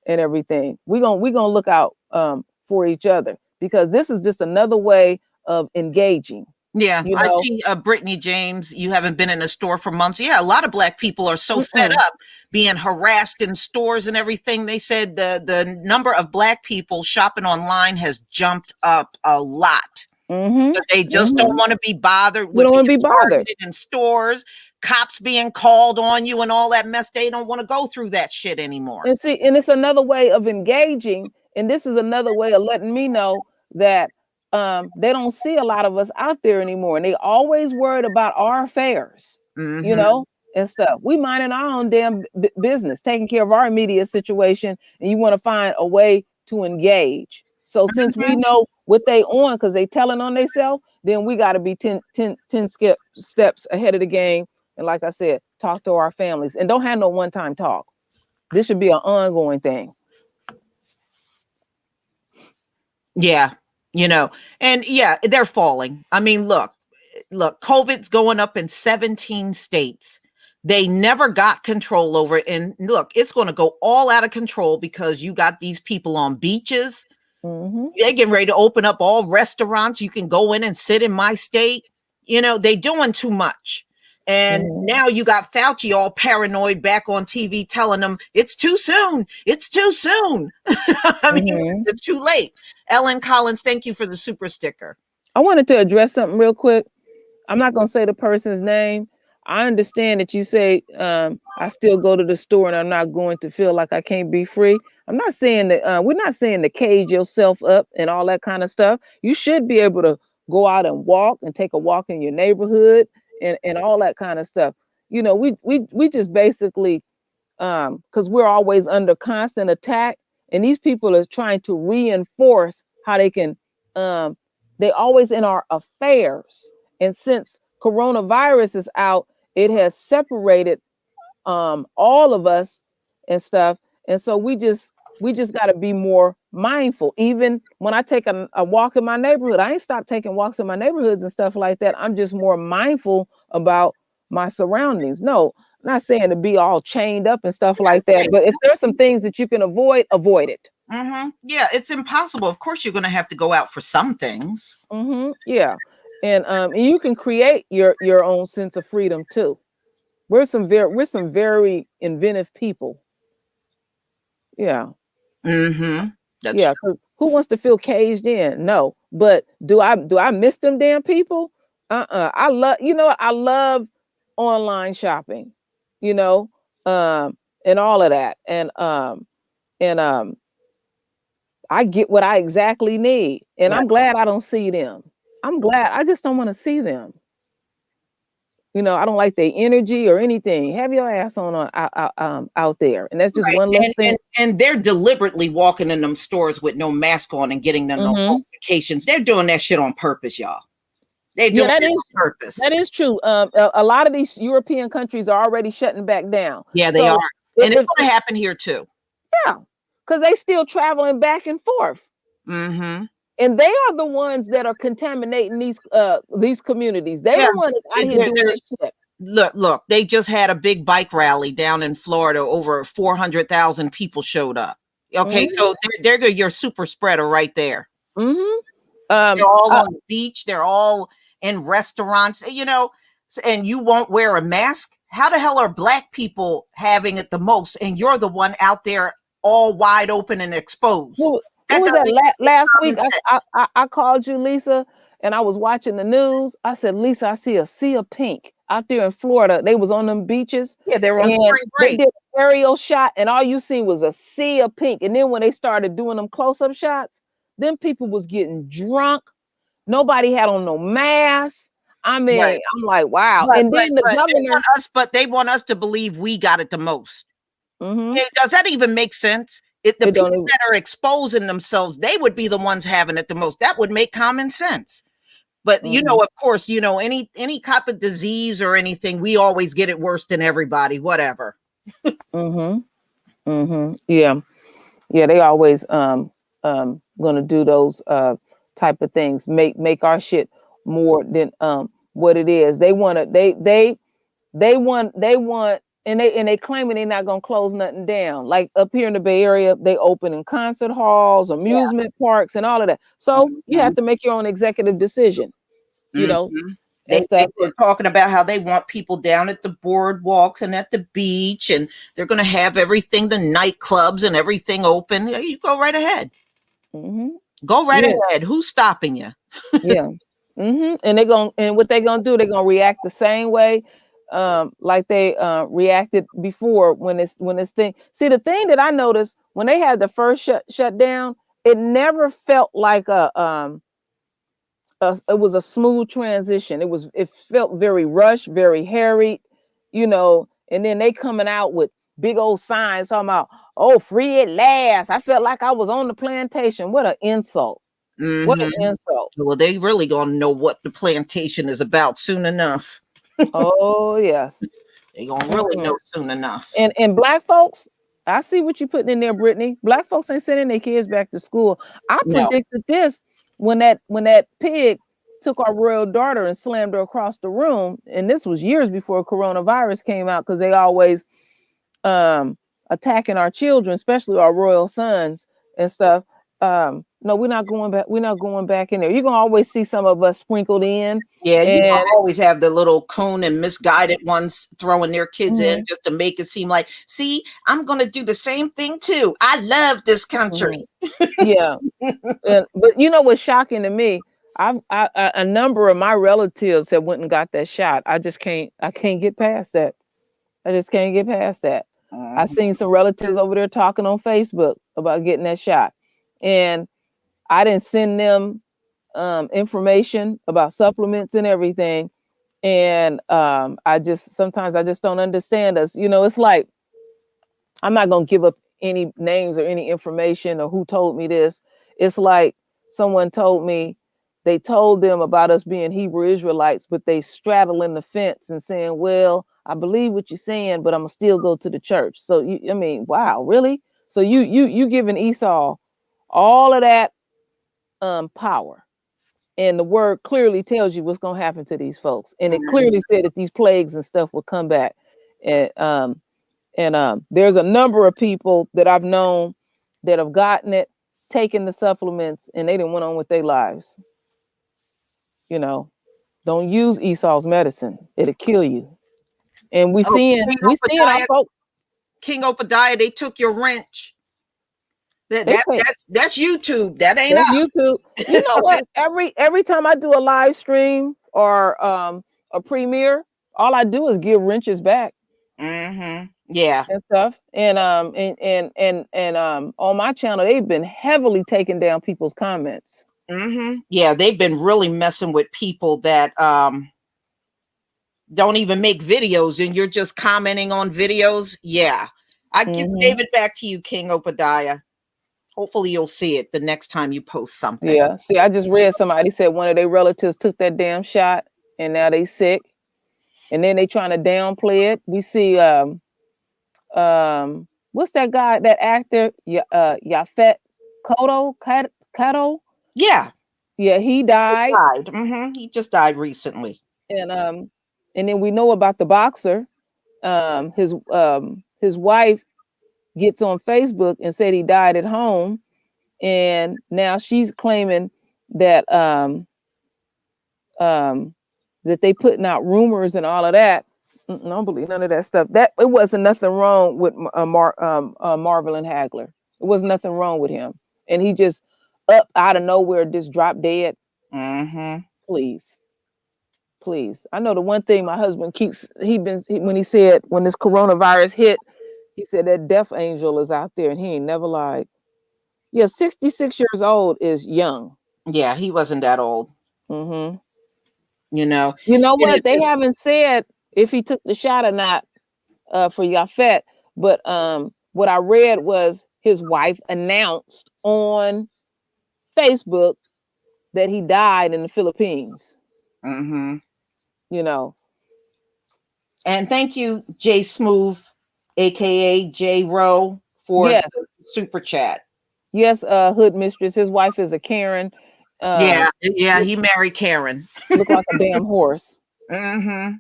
everything. We're gonna look out for each other, because this is just another way of engaging. Yeah, You I know, see, Brittany James, you haven't been in a store for months. Yeah, a lot of Black people are so fed mm-mm, up being harassed in stores and everything. They said the number of Black people shopping online has jumped up a lot. mm-hmm, But they just don't mm-hmm. want to be bothered We with don't being want to be bothered. targeted in stores, cops being called on you and all that mess. They don't want to go through that shit anymore. And see, and it's another way of engaging, and this is another way of letting me know that they don't see a lot of us out there anymore, and they always worried about our affairs, you Mm-hmm. know, and stuff. We minding our own damn business, taking care of our immediate situation, and you want to find a way to engage. So since we know what they on, because they telling on themselves, then we got to be 10 steps ahead of the game. And like I said, talk to our families, and don't have no one-time talk. This should be an ongoing thing. Yeah, and yeah, they're falling. I mean, look, COVID's going up in 17 states. They never got control over it. And look, it's going to go all out of control because you got these people on beaches. Mm-hmm. They're getting ready to open up all restaurants. You can go in and sit in my state. They doing too much. And Mm-hmm. now you got Fauci all paranoid back on TV telling them it's too soon. It's too soon. I mean, Mm-hmm. it's too late. Ellen Collins, thank you for the super sticker. I wanted to address something real quick. I'm not going to say the person's name. I understand that you say I still go to the store and I'm not going to feel like I can't be free. I'm not saying that we're not saying to cage yourself up and all that kind of stuff. You should be able to go out and walk and take a walk in your neighborhood and all that kind of stuff. We just basically because we're always under constant attack, and these people are trying to reinforce how they can they always in our affairs. And since coronavirus is out, it has separated all of us and stuff. And so we just got to be more mindful. Even when I take a walk in my neighborhood, I ain't stopped taking walks in my neighborhoods and stuff like that. I'm just more mindful about my surroundings. No, I'm not saying to be all chained up and stuff like that, but if there's some things that you can avoid it. Mm-hmm. Yeah, it's impossible. Of course, you're going to have to go out for some things. Mm-hmm. Yeah, and you can create your own sense of freedom too. We're some very inventive people. Yeah. Mm-hmm. That's Yeah, because who wants to feel caged in? No. But do I miss them damn people? I love, what? I love online shopping, you know, and all of that. And I get what I exactly need. And yeah. I'm glad I don't see them. I'm glad I just don't want to see them. I don't like their energy or anything. Have your ass out there. And that's just Right. one less And, thing. and they're deliberately walking in them stores with no mask on and getting them no Hmm. notifications. They're doing that shit on purpose, y'all. They're Yeah, doing that it is on purpose. that is true. A lot of these European countries are already shutting back down. Yeah, they are. So And it's if going to happen here too. yeah, because they still traveling back and forth, Mm-hmm. and they are the ones that are contaminating these communities. They Yeah. the ones out here doing They're, this shit. look, they just had a big bike rally down in Florida. Over 400,000 people showed up. Okay, Hmm. so they're good. Your super spreader right there. Hmm. They're all Uh, on the beach. They're all in restaurants, and you won't wear a mask. How the hell are Black people having it the most, and you're the one out there all wide open and exposed? what That was doesn't that even make last week? common sense. I called you, Lisa, and I was watching the news. I said, Lisa, I see a sea of pink out there in Florida. They was on them beaches, Yeah, they're on and spring they break. did an aerial shot, and all you see was a sea of pink. And then when they started doing them close-up shots, then people was getting drunk. Nobody had on no mask. I Right. mean, I'm like, wow. But And but then the but governor, they want us to believe we got it the most. hmm Does that even make sense? The it don't people even, that are exposing themselves, they would be the ones having it the most. That would make common sense. But Mm-hmm. of course, any type of disease or anything, we always get it worse than everybody. Whatever. Mm-hmm. Mm-hmm. Yeah. Yeah. They always gonna do those type of things. Make our shit more than what it is. They want and they claiming they're not gonna close nothing down. Like up here in the Bay Area, they opening concert halls, Yeah. amusement parks, and all of that. So you have Mhm. to make your own executive decision, you know, Mhm. and They stuff. were talking about how they want people down at the boardwalks and at the beach, and they're going to have everything, the nightclubs and everything open. Yeah, you go right ahead. Hmm. Go right Yeah, ahead. Who's stopping you? yeah. And what they gonna do? They're gonna react the same way, like they reacted before when this thing. See, the thing that I noticed when they had the first shut down, it never felt like it was a smooth transition. It felt very rushed, very harried, and then they coming out with big old signs talking about, oh, free at last. I felt like I was on the plantation. What an insult. What Hmm. an insult. Well, they really going to know what the plantation is about soon enough. Oh yes. They going to really Mm-mm. know soon enough. And black folks, I see what you putting in there, Brittany. Black folks ain't sending their kids back to school. I No. predicted this when that pig took our royal daughter and slammed her across the room. And this was years before coronavirus came out because they always um attacking our children, especially our royal sons and stuff. No, we're not going back. We're not going back in there. You're gonna always see some of us sprinkled in, Yeah, you and always have the little coon and misguided ones throwing their kids in mhm, just to make it seem like, see, I'm going to do the same thing too. I love this country. mhm. Yeah. But you know what's shocking to me? A number of my relatives have went and got that shot. I can't get past that. I just can't get past that. I Mhm. seen some relatives over there talking on Facebook about getting that shot, and I didn't send them information about supplements and everything. And sometimes I just don't understand us. It's like I'm not gonna give up any names or any information or who told me this. It's like someone told me they told them about us being Hebrew Israelites, but they straddling the fence and saying, "Well, I believe what you're saying, but I'm gonna still go to the church." So I mean, wow, really? So you giving Esau all of that power, and the word clearly tells you what's gonna happen to these folks, and it Mhm. clearly said that these plagues and stuff will come back, and there's a number of people that I've known that have gotten it, taken the supplements, and they didn't went on with their lives. You know, don't use Esau's medicine; it'll kill you. And we Oh, seeing King we seeing our Obadiah, folks. King Obadiah, they took your wrench. That, They that take that's YouTube. That ain't that's us. YouTube. You know what? Every time I do a live stream or a premiere, all I do is give wrenches back Hmm. Yeah. and stuff. And on my channel, they've been heavily taking down people's comments. Hmm. Yeah, they've been really messing with people that don't even make videos, and you're just commenting on videos. Yeah. I just Hmm. gave it back to you, King Obadiah. Hopefully you'll see it the next time you post something. Yeah. See, I just read somebody said one of their relatives took that damn shot and now they sick. And then they trying to downplay it. We see what's that guy, that actor, Yafet Kato? Yeah. Yeah, he He died. died. He just died recently. And then we know about the boxer. His wife gets on Facebook and said he died at home. And now she's claiming that um that they putting out rumors and all of that. I don't believe none of that stuff. That it wasn't nothing wrong with Marvelyn Hagler. It was nothing wrong with him, and he just up out of nowhere just dropped dead. Hmm. Please, please. I know the one thing my husband keeps. When he said when this coronavirus hit, he said that death angel is out there, and he ain't never lied. Yeah, 66 years old is young. Yeah, he wasn't that old. Hmm. You know, You know and what? They haven't said if he took the shot or not for Yafet, but what I read was his wife announced on Facebook that he died in the Philippines. Mm-hmm. You know. And thank you, J Smooth, aka J Rowe, for Yes. the super chat. Yes, hood mistress. His wife is a Karen. Yeah, he married Karen. Look like a damn horse. Mm-hmm.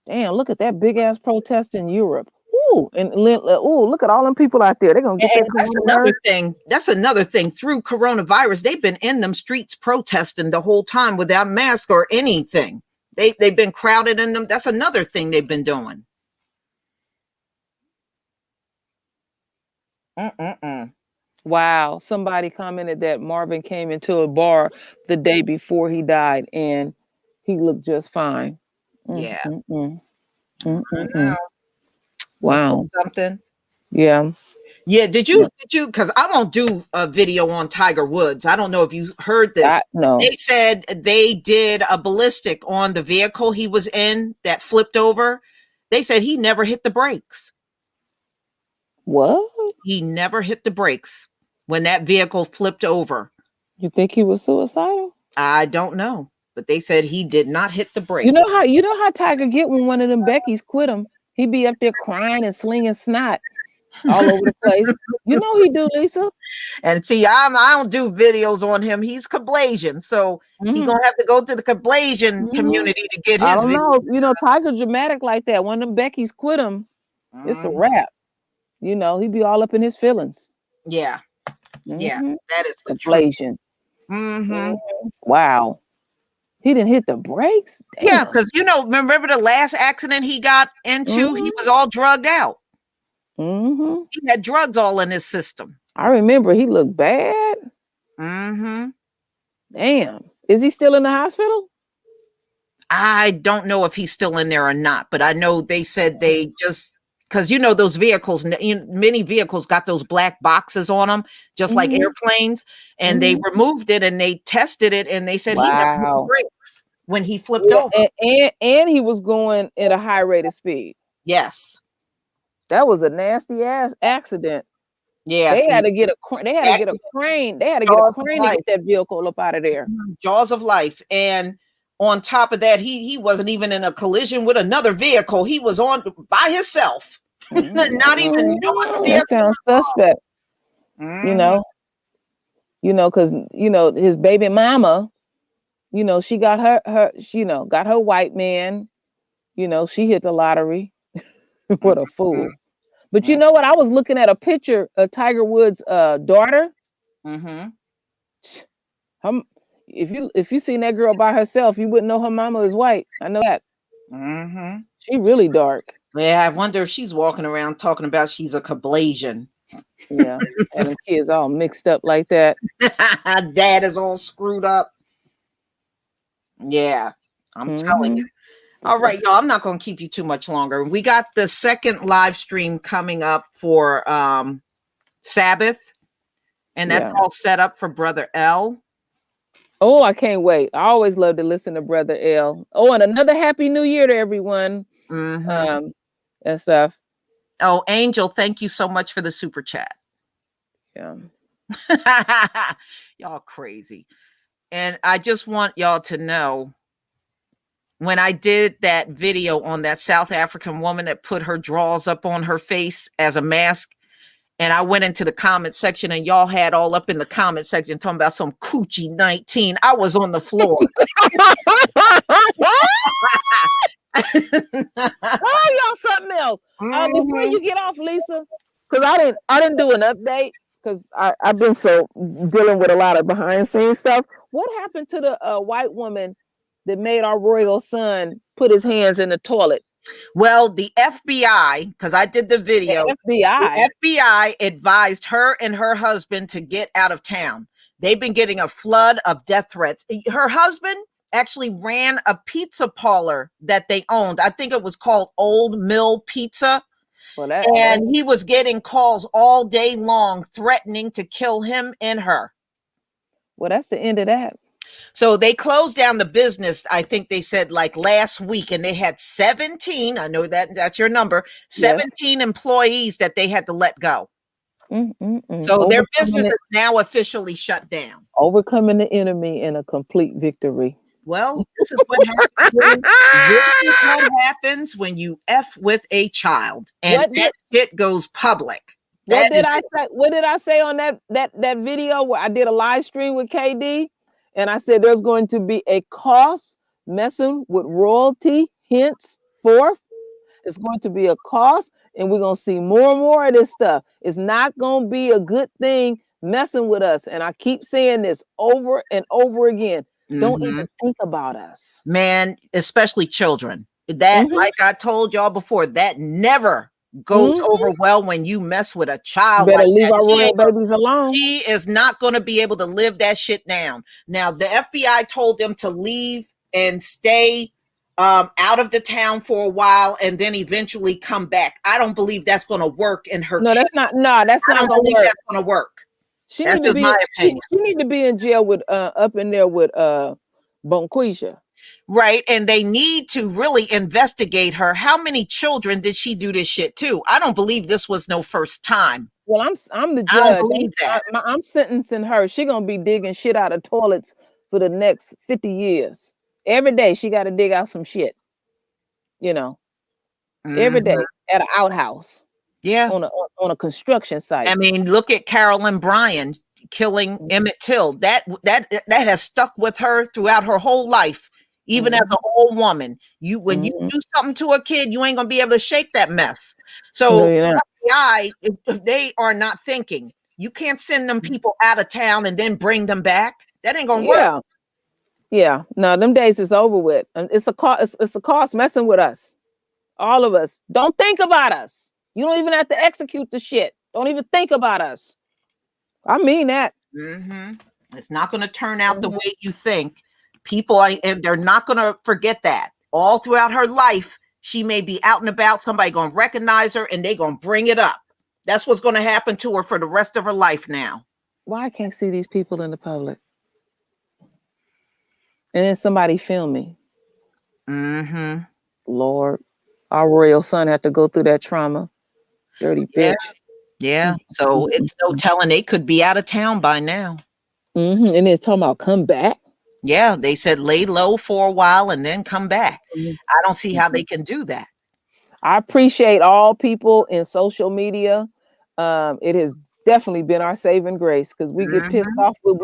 Damn, look at that big ass protest in Europe. Ooh, and ooh, look at all them people out there. They're gonna get And that that's another coronavirus. thing. That's another thing. Through coronavirus, they've been in them streets protesting the whole time without mask or anything. They've been crowded in them. That's another thing they've been doing. Mm-mm-mm. Wow. Somebody commented that Marvin came into a bar the day before he died and he looked just fine. Yeah. Mm-mm-mm. I Mm-mm-mm. know. Wow. Something. Yeah. Yeah. Did you? Yeah. Because I won't do a video on Tiger Woods. I don't know if you heard this. No. They said they did a ballistic on the vehicle he was in that flipped over. They said he never hit the brakes. What? He never hit the brakes when that vehicle flipped over. You think he was suicidal? I don't know, but they said he did not hit the brake. You know how Tiger get when one of them Beckys quit him. He be up there crying and slinging snot all over the place. You know he do, Lisa. And see, I don't do videos on him. He's Kablasian, so he gonna have to go to the Kablasian community to get I his don't video. know. You know, Tiger dramatic like that. One of them Beckys quit him. It's a wrap. You know, he be all up in his feelings. Yeah, yeah, that is the truth. Inflation. Wow. He didn't hit the brakes? Damn. Yeah, because remember the last accident he got into? He was all drugged out. He had drugs all in his system. I remember he looked bad. Damn. Is he still in the hospital? I don't know if he's still in there or not, but I know they said they just because those vehicles, many vehicles got those black boxes on them, just like airplanes, and they removed it and they tested it and they said he never hit the brakes when he flipped over. And he was going at a high rate of speed. Yes. That was a nasty ass accident. Yeah. They had to get a crane. They had to get a crane to get that vehicle up out of there. Jaws of life. And on top of that, he wasn't even in a collision with another vehicle. He was on by himself. Not even knowing the vehicle. That sounds suspect. Because his baby mama, she got her white man. She hit the lottery. What a fool. But you know what? I was looking at a picture of Tiger Woods' daughter. If you seen that girl by herself, you wouldn't know her mama is white. I know that. She really dark. Yeah, I wonder if she's walking around talking about she's a Kablasian. Yeah, and them kids all mixed up like that. Dad is all screwed up. Yeah, I'm telling you. All right, y'all, I'm not going to keep you too much longer. We got the second live stream coming up for Sabbath, and that's all set up for Brother L. Oh, I can't wait. I always love to listen to Brother L. Oh, and another Happy New Year to everyone. And stuff. Oh, Angel, thank you so much for the super chat. Yeah. Y'all crazy. And I just want y'all to know, when I did that video on that South African woman that put her drawers up on her face as a mask, and I went into the comment section and y'all had all up in the comment section talking about some coochie 19. I was on the floor. Y'all something else. Before you get off, Lisa, because I didn't do an update because I've been so dealing with a lot of behind scenes stuff. What happened to the white woman that made our royal son put his hands in the toilet? Well, the FBI, because I did the video, the FBI advised her and her husband to get out of town. They've been getting a flood of death threats. Her husband actually ran a pizza parlor that they owned. I think it was called Old Mill Pizza. And he was getting calls all day long threatening to kill him and her. Well, that's the end of that. So they closed down the business, I think they said like last week, and they had 17, I know that's your number, 17 employees that they had to let go. So their business Overcoming is now officially shut down. the enemy in a complete victory. Well, this is what happens. This is what happens when you F with a child and What that shit goes public. What That did is I it. say? What did I say on that video where I did a live stream with KD? And I said there's going to be a cost messing with royalty henceforth. It's going to be a cost, and we're gonna see more and more of this stuff. It's not gonna be a good thing messing with us. And I keep saying this over and over again. Don't even think about us. Man, especially children. That, Mhm. like I told y'all before, that never goes Mhm. over well when you mess with a child Better like leave that. our royal babies alone. She is not going to be able to live that shit down. Now, the FBI told them to leave and stay out of the town for a while and then eventually come back. I don't believe that's going to work in her No, case. that's not. No, that's I not don't gonna believe work. that's going to work. She That's need to just be my opinion. she need to be in jail with up in there with Bonquisha. Right. And they need to really investigate her. How many children did she do this shit to? I don't believe this was no first time. Well, I'm the I don't judge. believe that. I'm sentencing her. She gonna be digging shit out of toilets for the next 50 years. Every day she got to dig out some shit. You know, every day Mhm. at an outhouse Yeah. on a construction site. I mean, look at Carolyn Bryan killing Emmett Till. That has stuck with her throughout her whole life, even as Mhm. an old woman. When you Mhm. do something to a kid, you ain't gonna be able to shake that mess. No, So you're not. FBI, if they are not thinking, you can't send them people out of town and then bring them back. That ain't gonna work. Yeah, yeah. No, them days is over with, and it's a cost. It's a cost messing with us. All of us. Don't think about us. You don't even have to execute the shit. Don't even think about us. I mean that. Mm-hmm. It's not going to turn out the Mhm. way you think. People are, and they're not going to forget that. All throughout her life, she may be out and about. Somebody going to recognize her, and they going to bring it up. That's what's going to happen to her for the rest of her life now. Why I can't see these people in the public? And then somebody film me. Mm-hmm. Lord, our royal son had to go through that trauma. Dirty Yeah, bitch. yeah. So it's no telling they could be out of town by now. And then talking about come back. Yeah, they said lay low for a while and then come back. Mhm. I don't see how they can do that. I appreciate all people in social media. It has definitely been our saving grace because we get pissed Mm-hmm. off when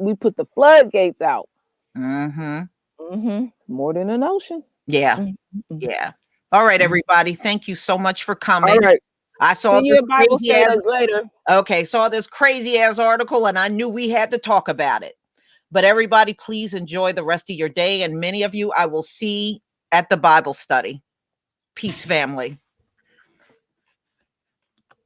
we put the floodgates out. Mm-hmm. More than an ocean. Yeah. Mhm. Yeah. All right, Mhm. everybody. Thank you so much for All coming. right. I See saw you this at Bible crazy study ass later. saw this crazy ass article and I knew we had to talk about it. But everybody, please enjoy the rest of your day. And many of you I will see at the Bible study. Peace, family.